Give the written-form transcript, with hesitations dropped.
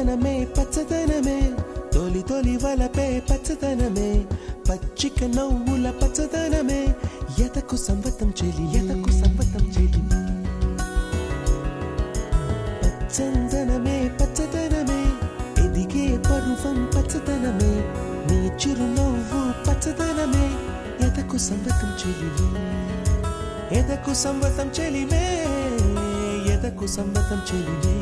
పచ్చదనమే పచ్చదనమే తొలి తొలి వలపే పచ్చదనమే పచ్చిక నవ్వుల పచ్చదనమే ఎదకు సంవతం చెలి ఎదకు సంవతం చెలి పచ్చదనమే పచ్చదనమే ఎదిగే పరువం పచ్చదనమే నీ చిరునవ్వు పచ్చదనమే ఎదకు సంవతం చెలివే ఎదకు సంవతం చెలివే ఎదకు సంవతం చెలివే